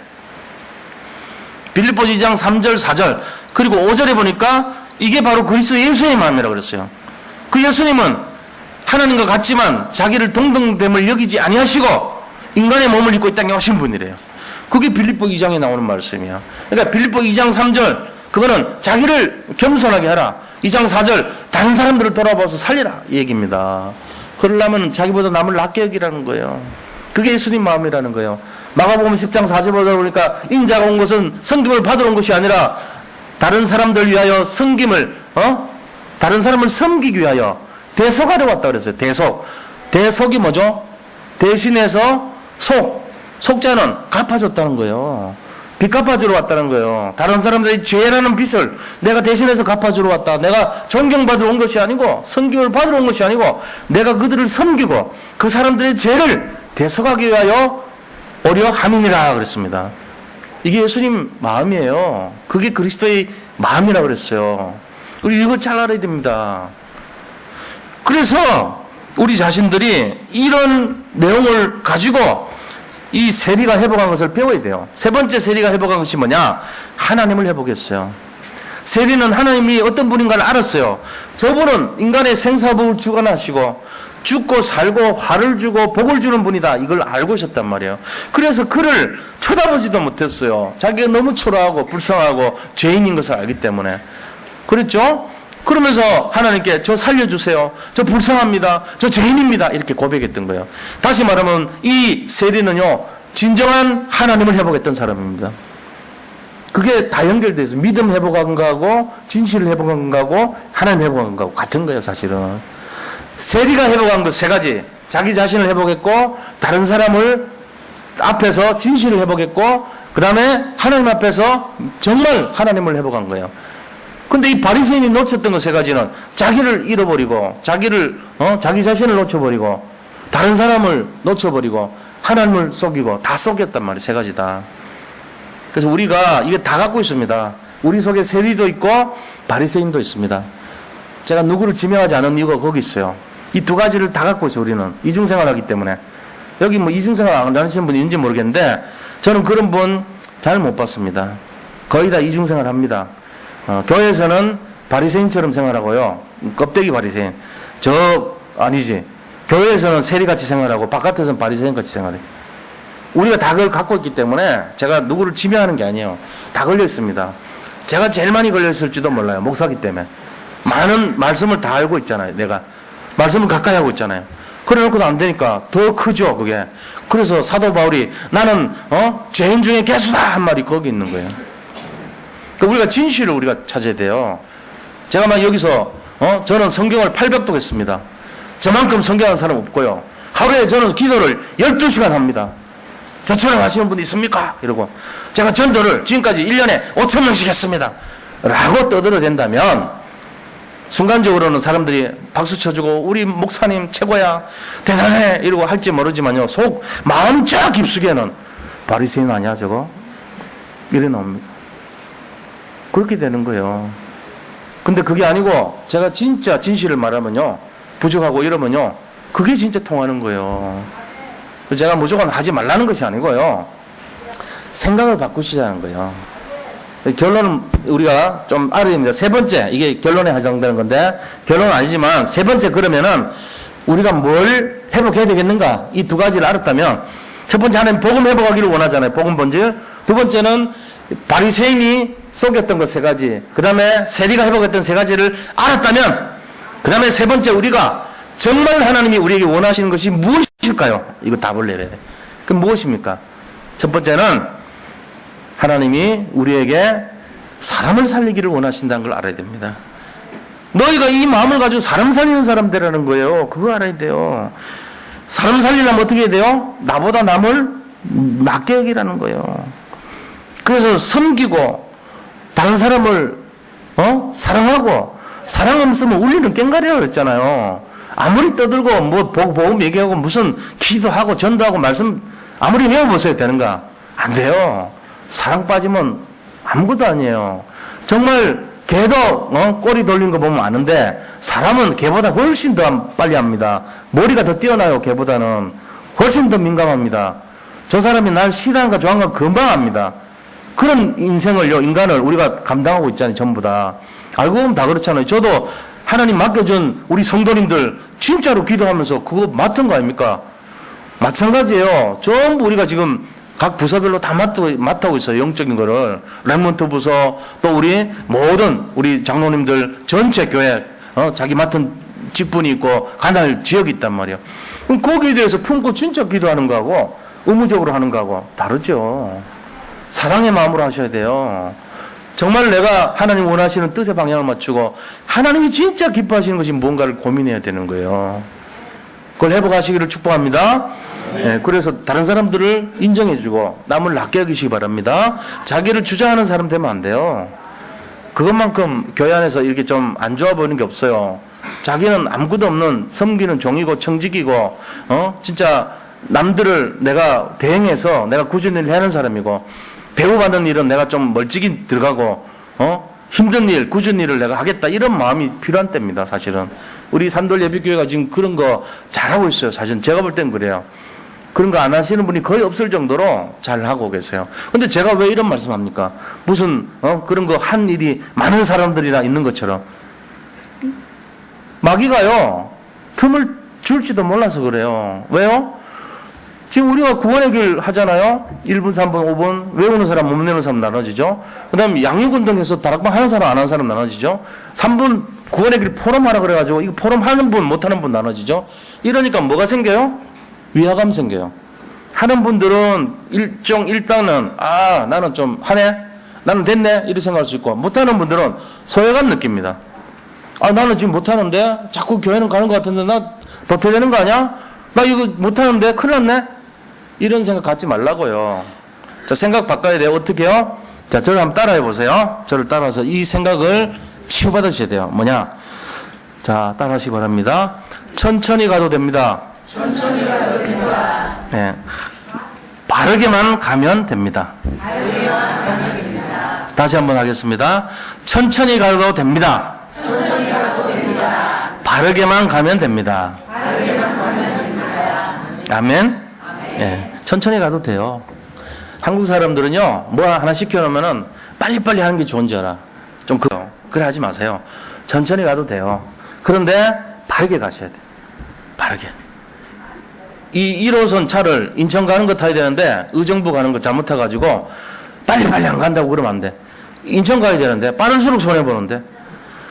빌립보서 2장 3절 4절 그리고 5절에 보니까 이게 바로 그리스도 예수의 마음이라고 그랬어요. 그 예수님은 하나님과 같지만 자기를 동등됨을 여기지 아니하시고 인간의 몸을 입고 이 땅에 오신 분이래요. 그게 빌립보 2장에 나오는 말씀이야. 그러니까 빌립보 2장 3절 그거는 자기를 겸손하게 하라. 2장 4절 다른 사람들을 돌아봐서 살리라 이 얘기입니다. 그러려면 자기보다 남을 낫게 여기라는 거예요. 그게 예수님 마음이라는 거예요. 마가복음 10장 45절 보니까 인자가 온 것은 섬김을 받으러 온 것이 아니라 다른 사람들 위하여 다른 사람을 섬기기 위하여 대속하려 왔다 그랬어요. 대속이 뭐죠? 대신해서 속자는 갚아줬다는 거예요. 빚 갚아주러 왔다는 거예요. 다른 사람들이 죄라는 빚을 내가 대신해서 갚아주러 왔다. 내가 존경받으러 온 것이 아니고 섬김을 받으러 온 것이 아니고 내가 그들을 섬기고 그 사람들의 죄를 대속하기 위하여 오려 함이니라 그랬습니다. 이게 예수님 마음이에요. 그게 그리스도의 마음이라 그랬어요. 우리 이걸 잘 알아야 됩니다. 그래서 우리 자신들이 이런 내용을 가지고 이 세리가 회복한 것을 배워야 돼요. 세 번째 세리가 회복한 것이 뭐냐? 하나님을 회복했어요. 세리는 하나님이 어떤 분인가를 알았어요. 저분은 인간의 생사복을 주관하시고 죽고 살고 화를 주고 복을 주는 분이다. 이걸 알고 있었단 말이에요. 그래서 그를 쳐다보지도 못했어요. 자기가 너무 초라하고 불쌍하고 죄인인 것을 알기 때문에. 그랬죠? 그러면서 하나님께 저 살려주세요. 저 불쌍합니다. 저 죄인입니다. 이렇게 고백했던 거예요. 다시 말하면 이 세리는요, 진정한 하나님을 회복했던 사람입니다. 그게 다 연결되어 있어요. 믿음 회복한 거하고 진실을 회복한 거하고 하나님 회복한 거하고 같은 거예요, 사실은. 세리가 회복한 거 세 가지. 자기 자신을 회복했고, 다른 사람을 앞에서 진실을 회복했고, 그 다음에 하나님 앞에서 정말 하나님을 회복한 거예요. 근데 이 바리새인이 놓쳤던 거 세 가지는 자기를 잃어버리고, 자기 자신을 놓쳐버리고, 다른 사람을 놓쳐버리고, 하나님을 속이고, 다 속였단 말이에요. 세 가지 다. 그래서 우리가 이게 다 갖고 있습니다. 우리 속에 세리도 있고, 바리새인도 있습니다. 제가 누구를 지명하지 않은 이유가 거기 있어요. 이 두 가지를 다 갖고 있어요, 우리는. 이중생활 하기 때문에. 여기 뭐 이중생활 안 하시는 분이 있는지 모르겠는데, 저는 그런 분 잘 못 봤습니다. 거의 다 이중생활 합니다. 교회에서는 바리새인처럼 생활하고요. 껍데기 바리새인. 아니지. 교회에서는 세리같이 생활하고, 바깥에서는 바리새인같이 생활해요. 우리가 다 그걸 갖고 있기 때문에, 제가 누구를 지명하는 게 아니에요. 다 걸려 있습니다. 제가 제일 많이 걸려 있을지도 몰라요. 목사기 때문에. 많은 말씀을 다 알고 있잖아요. 내가 말씀을 가까이 하고 있잖아요. 그래 놓고도 안 되니까 더 크죠, 그게. 그래서 사도 바울이 나는 죄인 중에 개수다 한 말이 거기 있는 거예요. 그러니까 우리가 진실을 우리가 찾아야 돼요. 제가 막 여기서 저는 성경을 800독 했습니다. 저만큼 성경하는 사람 없고요. 하루에 저는 기도를 12시간 합니다. 저처럼 하시는 분이 있습니까? 이러고 제가 전도를 지금까지 1년에 5,000명씩 했습니다. 라고 떠들어댄다면 순간적으로는 사람들이 박수 쳐주고 우리 목사님 최고야 대단해 이러고 할지 모르지만요, 마음 쫙 깊숙이는 바리새인 아니야 저거? 이래 나옵니다. 그렇게 되는 거예요. 근데 그게 아니고 제가 진짜 진실을 말하면요, 부족하고 이러면요, 그게 진짜 통하는 거예요. 제가 무조건 하지 말라는 것이 아니고요, 생각을 바꾸시자는 거예요. 결론은 우리가 좀 알아야 됩니다. 세 번째, 이게 결론에 해당되는 건데, 결론은 아니지만, 세 번째 그러면은, 우리가 뭘 회복해야 되겠는가? 이 두 가지를 알았다면, 첫 번째 하나님 복음 회복하기를 원하잖아요. 복음 본질. 두 번째는 바리새인이 속였던 것 세 가지. 그 다음에 세리가 회복했던 세 가지를 알았다면, 그 다음에 세 번째 우리가 정말 하나님이 우리에게 원하시는 것이 무엇일까요? 이거 답을 내려야 돼. 그럼 무엇입니까? 첫 번째는 하나님이 우리에게 사람을 살리기를 원하신다는 걸 알아야 됩니다. 너희가 이 마음을 가지고 사람 살리는 사람 되라는 거예요. 그거 알아야 돼요. 사람 살리려면 어떻게 해야 돼요? 나보다 남을 낫게 여기라는 거예요. 그래서 섬기고 다른 사람을 사랑하고, 사랑 없으면 울리는 꽹과리라고 그랬잖아요. 아무리 떠들고 뭐 복음 얘기하고 무슨 기도하고 전도하고 말씀 아무리 외워보세요. 되는가? 안 돼요. 사랑 빠지면 아무것도 아니에요. 정말 개도 꼬리 돌린 거 보면 아는데, 사람은 개보다 훨씬 더 빨리 합니다. 머리가 더 뛰어나요. 개보다는 훨씬 더 민감합니다. 저 사람이 날 싫어하는가 좋아하는가 금방 합니다. 그런 인생을요, 인간을 우리가 감당하고 있잖아요, 전부 다. 알고 보면 다 그렇잖아요. 저도 하나님 맡겨준 우리 성도님들 진짜로 기도하면서 그거 맡은 거 아닙니까? 마찬가지예요. 전부 우리가 지금 각 부서별로 다 맡고 있어요. 영적인 거를. 레몬트 부서, 또 우리 모든 우리 장로님들 전체 교회, 자기 맡은 직분이 있고, 관할 지역이 있단 말이에요. 그럼 거기에 대해서 품고 진짜 기도하는 거하고, 의무적으로 하는 거하고 다르죠. 사랑의 마음으로 하셔야 돼요. 정말 내가 하나님 원하시는 뜻의 방향을 맞추고, 하나님이 진짜 기뻐하시는 것이 뭔가를 고민해야 되는 거예요. 그걸 회복하시기를 축복합니다. 네, 그래서 다른 사람들을 인정해주고 남을 낮게 여기시기 바랍니다. 자기를 주장하는 사람 되면 안 돼요. 그것만큼 교회 안에서 이렇게 좀 안 좋아 보이는 게 없어요. 자기는 아무것도 없는 섬기는 종이고 청직이고 진짜 남들을 내가 대행해서 내가 꾸준히 일을 하는 사람이고 배우받는 일은 내가 좀 멀찍이 들어가고 힘든 일, 꾸준히 일을 내가 하겠다 이런 마음이 필요한 때입니다. 사실은 우리 산돌 예비교회가 지금 그런 거 잘하고 있어요. 사실 제가 볼 땐 그래요. 그런 거 안 하시는 분이 거의 없을 정도로 잘 하고 계세요. 근데 제가 왜 이런 말씀합니까? 무슨 그런 거 한 일이 많은 사람들이랑 있는 것처럼 마귀가요 틈을 줄지도 몰라서 그래요. 왜요? 지금 우리가 구원의 길 하잖아요. 1분, 3분, 5분 외우는 사람, 못 외우는 사람 나눠지죠. 그 다음에 양육운동에서 다락방 하는 사람, 안 하는 사람 나눠지죠. 3분 구원의 길 포럼하라 그래가지고 이거 포럼 하는 분, 못하는 분 나눠지죠. 이러니까 뭐가 생겨요? 위화감 생겨요. 하는 분들은 일단은 나는 좀 하네, 나는 됐네 이렇게 생각할 수 있고, 못하는 분들은 소외감 느낍니다. 나는 지금 못하는데 자꾸 교회는 가는 것 같은데 나 버텨야 되는 거 아니야? 나 이거 못하는데 큰일 났네? 이런 생각 갖지 말라고요. 자, 생각 바꿔야 돼요. 어떻게 해요? 자, 저를 한번 따라해 보세요. 저를 따라서 이 생각을 치유받으셔야 돼요. 뭐냐? 자, 따라하시기 바랍니다. 천천히 가도 됩니다. 천천히 가도 됩니다. 네. 바르게만 가면 됩니다. 바르게만 가면 됩니다. 다시 한번 하겠습니다. 천천히 가도 됩니다. 천천히 가도 됩니다. 바르게만 가면 됩니다. 바르게만 가면 됩니다. 아멘? 예. 천천히 가도 돼요. 한국 사람들은요, 뭐 하나 시켜놓으면은 빨리빨리 하는 게 좋은 줄 알아. 좀 그래 하지 마세요. 천천히 가도 돼요. 그런데 바르게 가셔야 돼요. 바르게. 이 1호선 차를 인천 가는 거 타야 되는데 의정부 가는 거 잘못 타가지고 빨리빨리 안 간다고 그러면 안 돼. 인천 가야 되는데 빠를수록 손해보는데.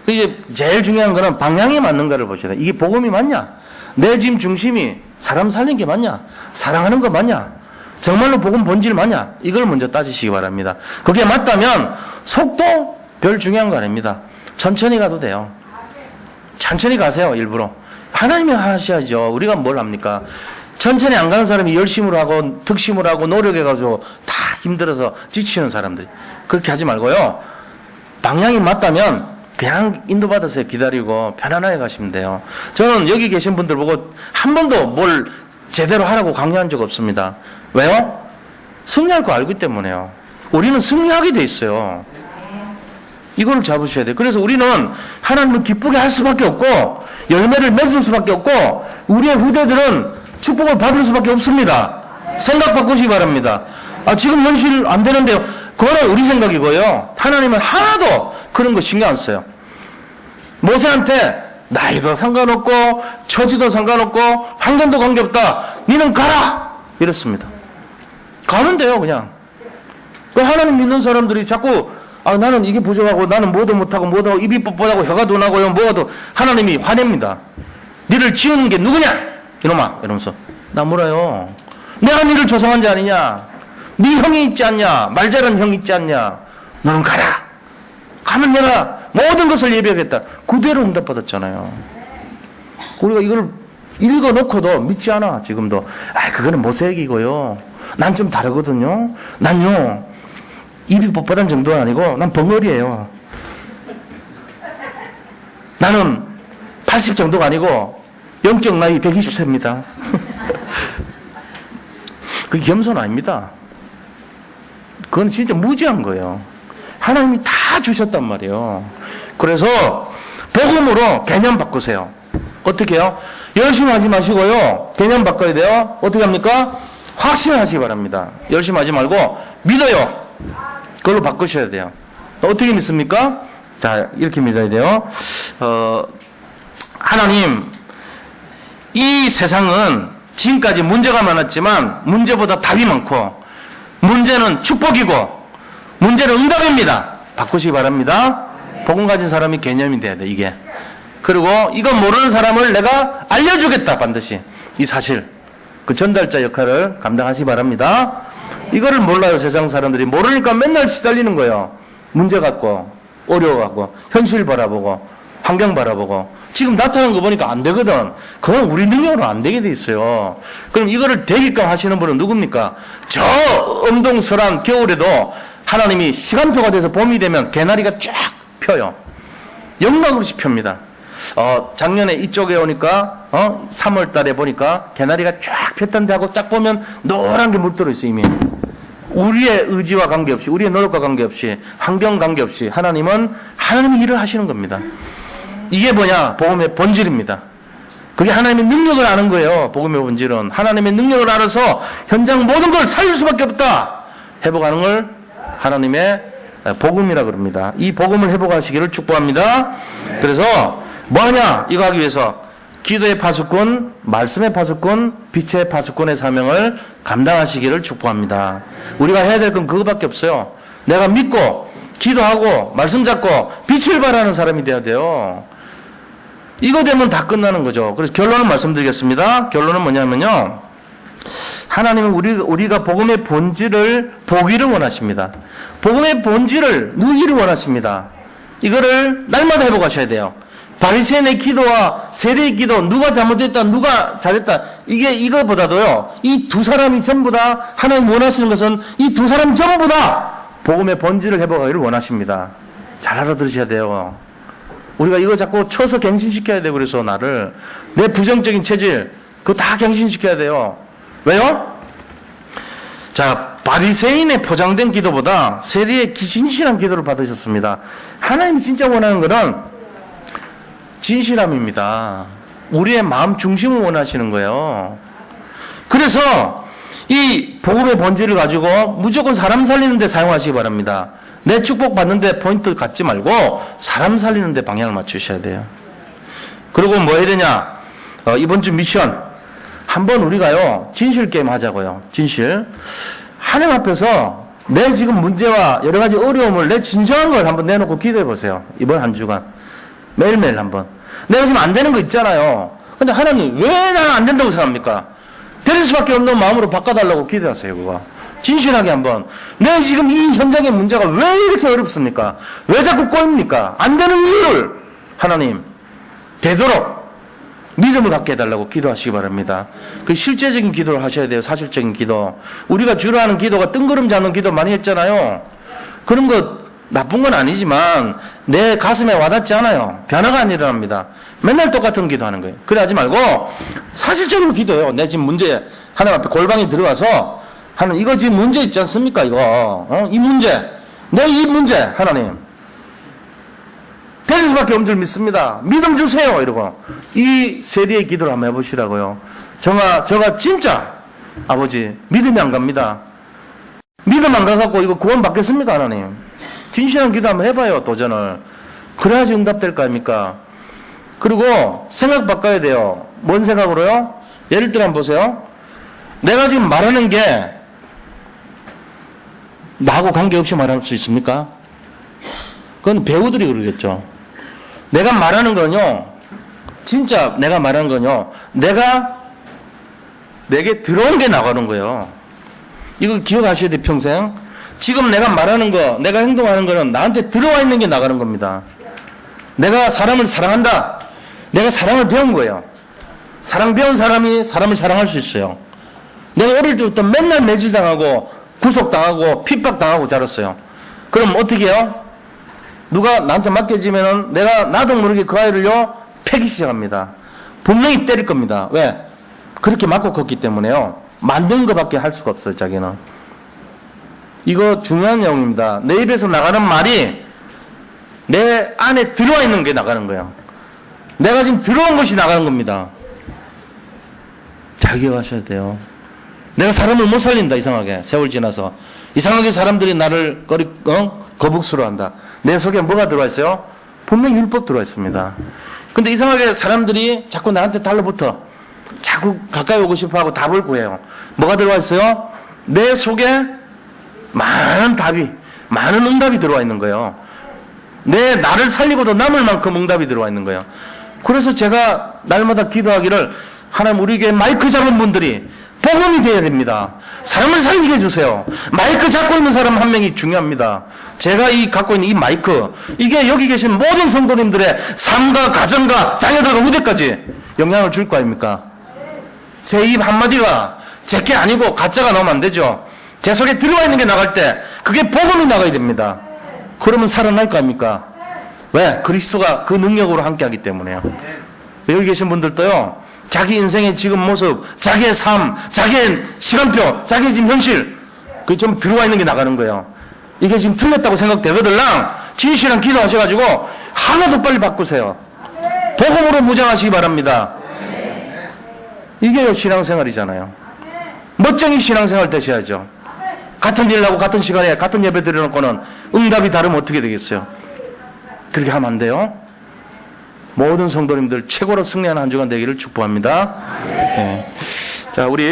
이게 제일 중요한 거는 방향이 맞는가를 보셔야 돼. 이게 복음이 맞냐? 내 짐 중심이 사람 살린 게 맞냐? 사랑하는 거 맞냐? 정말로 복음 본질 맞냐? 이걸 먼저 따지시기 바랍니다. 그게 맞다면 속도 별 중요한 거 아닙니다. 천천히 가도 돼요. 천천히 가세요. 일부러. 하나님이 하셔야죠. 우리가 뭘 합니까? 천천히 안 가는 사람이 열심으로 하고 득심으로 하고 노력해가지고 다 힘들어서 지치는 사람들이. 그렇게 하지 말고요. 방향이 맞다면 그냥 인도받아서 기다리고 편안하게 가시면 돼요. 저는 여기 계신 분들 보고 한 번도 뭘 제대로 하라고 강요한 적 없습니다. 왜요? 승리할 거 알기 때문에요. 우리는 승리하게 돼 있어요. 이거를 잡으셔야 돼요. 그래서 우리는 하나님을 기쁘게 할 수밖에 없고 열매를 맺을 수밖에 없고 우리의 후대들은 축복을 받을 수밖에 없습니다. 생각 바꾸시기 바랍니다. 지금 현실 안 되는데요. 그거는 우리 생각이고요. 하나님은 하나도 그런 거 신경 안 써요. 모세한테 나이도 상관없고 처지도 상관없고 환경도 관계없다. 니는 가라! 이랬습니다. 가면 돼요, 그냥. 하나님 믿는 사람들이 자꾸 나는 이게 부족하고 나는 뭐도 못하고 뭐도 입이 뻣뻣하고 혀가 도나고요 뭐가도 하나님이 화냅니다. 니를 지우는 게 누구냐? 이놈아 이러면서 나 물어요. 내가 니를 조성한 자 아니냐? 네 형이 있지 않냐? 말 잘하는 형 있지 않냐? 너는 가라. 가면 내가 모든 것을 예비하겠다. 그대로 응답받았잖아요. 우리가 이걸 읽어놓고도 믿지 않아. 지금도 그거는 모세액이고요. 난 좀 다르거든요. 난요 입이 뻣뻣한 정도는 아니고 난 벙어리예요. 나는 80 정도가 아니고 영적 나이 120세입니다. 그게 겸손 아닙니다. 그건 진짜 무지한 거예요. 하나님이 다 주셨단 말이에요. 그래서 복음으로 개념 바꾸세요. 어떻게 해요? 열심히 하지 마시고요. 개념 바꿔야 돼요. 어떻게 합니까? 확신하시기 바랍니다. 열심히 하지 말고 믿어요. 그걸로 바꾸셔야 돼요. 어떻게 믿습니까? 자, 이렇게 믿어야 돼요. 하나님, 이 세상은 지금까지 문제가 많았지만 문제보다 답이 많고 문제는 축복이고 문제는 응답입니다. 바꾸시기 바랍니다. 복음 가진 사람이 개념이 돼야 돼, 이게. 그리고 이거 모르는 사람을 내가 알려주겠다, 반드시. 이 사실. 그 전달자 역할을 감당하시기 바랍니다. 이거를 몰라요, 세상 사람들이. 모르니까 맨날 시달리는 거예요. 문제 갖고, 어려워 갖고, 현실 바라보고, 환경 바라보고. 지금 나타난 거 보니까 안 되거든. 그건 우리 능력으로 안 되게 돼 있어요. 그럼 이거를 되게끔 하시는 분은 누굽니까? 저 엄동설한 겨울에도 하나님이 시간표가 돼서 봄이 되면 개나리가 쫙 펴요. 영광 없이 펴니다. 작년에 이쪽에 오니까 3월 달에 보니까 개나리가 쫙 폈던데 하고 쫙 보면 노란 게 물들어 있어, 이미. 우리의 의지와 관계없이, 우리의 노력과 관계없이, 환경 관계없이 하나님은 하나님이 일을 하시는 겁니다. 이게 뭐냐? 복음의 본질입니다. 그게 하나님의 능력을 아는 거예요. 복음의 본질은 하나님의 능력을 알아서 현장 모든 걸 살릴 수밖에 없다. 회복하는 걸 하나님의 복음이라 그럽니다. 이 복음을 회복하시기를 축복합니다. 그래서 뭐하냐? 이거 하기 위해서 기도의 파수꾼, 말씀의 파수꾼, 빛의 파수꾼의 사명을 감당하시기를 축복합니다. 우리가 해야 될 건 그거밖에 없어요. 내가 믿고 기도하고 말씀 잡고 빛을 발하는 사람이 돼야 돼요. 이거 되면 다 끝나는 거죠. 그래서 결론을 말씀드리겠습니다. 결론은 뭐냐면요, 하나님은 우리가 복음의 본질을 보기를 원하십니다. 복음의 본질을 누기를 원하십니다. 이거를 날마다 회복하셔야 돼요. 바리새인의 기도와 세리의 기도, 누가 잘못했다, 누가 잘했다, 이거보다도요, 이 두 사람이 전부 다 하나님 원하시는 것은 이 두 사람 전부 다 복음의 본질을 회복하기를 원하십니다. 잘 알아들으셔야 돼요. 우리가 이거 자꾸 쳐서 갱신시켜야 돼요. 그래서 나를 내 부정적인 체질 그거 다 갱신시켜야 돼요. 왜요? 자, 바리새인의 포장된 기도보다 세리의 진실한 기도를 받으셨습니다. 하나님이 진짜 원하는 것은 진실함입니다. 우리의 마음 중심을 원하시는 거예요. 그래서 이 복음의 본질을 가지고 무조건 사람 살리는 데 사용하시기 바랍니다. 내 축복 받는데 포인트 갖지 말고 사람 살리는 데 방향을 맞추셔야 돼요. 그리고 뭐 해야 되냐? 이번 주 미션 한번 우리가요 진실 게임 하자고요. 진실. 하나님 앞에서 내 지금 문제와 여러 가지 어려움을 내 진정한 걸 한번 내놓고 기도해 보세요. 이번 한 주간 매일매일 한번. 내가 지금 안 되는 거 있잖아요. 근데 하나님 왜 나는 안 된다고 생각합니까? 될 수밖에 없는 마음으로 바꿔달라고 기도하세요. 그거 진실하게 한번. 내가 지금 이 현장의 문제가 왜 이렇게 어렵습니까? 왜 자꾸 꼬입니까? 안 되는 이유를 하나님 되도록 믿음을 갖게 해달라고 기도하시기 바랍니다. 그 실제적인 기도를 하셔야 돼요. 사실적인 기도. 우리가 주로 하는 기도가 뜬구름 잡는 기도 많이 했잖아요. 그런 거 나쁜 건 아니지만 내 가슴에 와닿지 않아요. 변화가 안 일어납니다. 맨날 똑같은 기도하는 거예요. 그래 하지 말고 사실적으로 기도해요. 내 지금 문제 하나님 앞에 골방에 들어가서 하나님 이거 지금 문제 있지 않습니까? 이거 이 문제 내 이 문제 하나님 될 수밖에 없는 줄 믿습니다. 믿음 주세요. 이러고 이 세리의 기도를 한번 해보시라고요. 저가 진짜 아버지 믿음이 안 갑니다. 믿음 안 가갖고 이거 구원 받겠습니까? 하나님 진실한 기도 한번 해봐요. 도전을. 그래야지 응답될 거 아닙니까? 그리고 생각 바꿔야 돼요. 뭔 생각으로요? 예를 들어 한번 보세요. 내가 지금 말하는 게 나하고 관계없이 말할 수 있습니까? 그건 배우들이 그러겠죠. 내가 말하는 건요, 진짜 내가 말하는 건요, 내게 들어온 게 나가는 거예요. 이거 기억하셔야 돼요, 평생. 지금 내가 말하는 거, 내가 행동하는 거는 나한테 들어와 있는 게 나가는 겁니다. 내가 사람을 사랑한다. 내가 사랑을 배운 거예요. 사랑 배운 사람이 사람을 사랑할 수 있어요. 내가 어릴 때부터 맨날 매질당하고 구속당하고 핍박당하고 자랐어요. 그럼 어떻게 해요? 누가 나한테 맡겨지면은 내가 나도 모르게 그 아이를요 패기 시작합니다. 분명히 때릴 겁니다. 왜? 그렇게 맞고 컸기 때문에요. 만든 것밖에 할 수가 없어요. 자기는. 이거 중요한 내용입니다. 내 입에서 나가는 말이 내 안에 들어와 있는 게 나가는 거예요. 내가 지금 들어온 것이 나가는 겁니다. 잘 기억하셔야 돼요. 내가 사람을 못 살린다. 이상하게 세월 지나서 이상하게 사람들이 나를 거북스러워한다. 내 속에 뭐가 들어와 있어요? 분명히 율법 들어와 있습니다. 근데 이상하게 사람들이 자꾸 나한테 달라붙어. 자꾸 가까이 오고 싶어하고 답을 구해요. 뭐가 들어와 있어요? 내 속에 많은 답이, 많은 응답이 들어와 있는 거예요. 나를 살리고도 남을 만큼 응답이 들어와 있는 거예요. 그래서 제가 날마다 기도하기를, 하나님 우리 교회 마이크 잡은 분들이 복음이 되어야 됩니다. 사람을 살리게 해주세요. 마이크 잡고 있는 사람 한 명이 중요합니다. 제가 갖고 있는 이 마이크, 이게 여기 계신 모든 성도님들의 삶과 가정과 자녀들과 후대까지 영향을 줄 거 아닙니까? 제 입 한마디가 제게 아니고 가짜가 나오면 안 되죠. 제 속에 들어와 있는 게 나갈 때 그게 복음이 나가야 됩니다. 그러면 살아날 거 아닙니까? 왜? 그리스도가 그 능력으로 함께하기 때문에요. 여기 계신 분들도요, 자기 인생의 지금 모습, 자기의 삶, 자기의 시간표, 자기의 지금 현실, 그게 좀 들어와 있는 게 나가는 거예요. 이게 지금 틀렸다고 생각되거들랑 진실한 기도하셔가지고 하나도 빨리 바꾸세요. 복음으로 무장하시기 바랍니다. 이게 신앙생활이잖아요. 멋쟁이 신앙생활 되셔야죠. 같은 일 하고 같은 시간에 같은 예배 드려놓고는 응답이 다르면 어떻게 되겠어요? 그렇게 하면 안 돼요. 모든 성도님들 최고로 승리하는 한 주간 되기를 축복합니다. 네. 자, 우리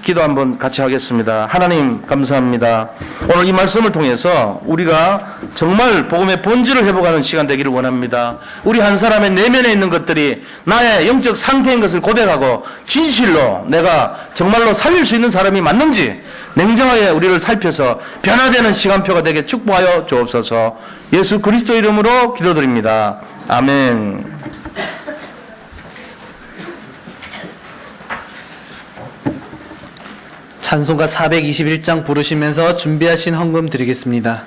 기도 한번 같이 하겠습니다. 하나님 감사합니다. 오늘 이 말씀을 통해서 우리가 정말 복음의 본질을 회복하는 시간 되기를 원합니다. 우리 한 사람의 내면에 있는 것들이 나의 영적 상태인 것을 고백하고 진실로 내가 정말로 살릴 수 있는 사람이 맞는지 냉정하게 우리를 살펴서 변화되는 시간표가 되게 축복하여 주옵소서. 예수 그리스도 이름으로 기도드립니다. 아멘. 찬송가 421장 부르시면서 준비하신 헌금 드리겠습니다.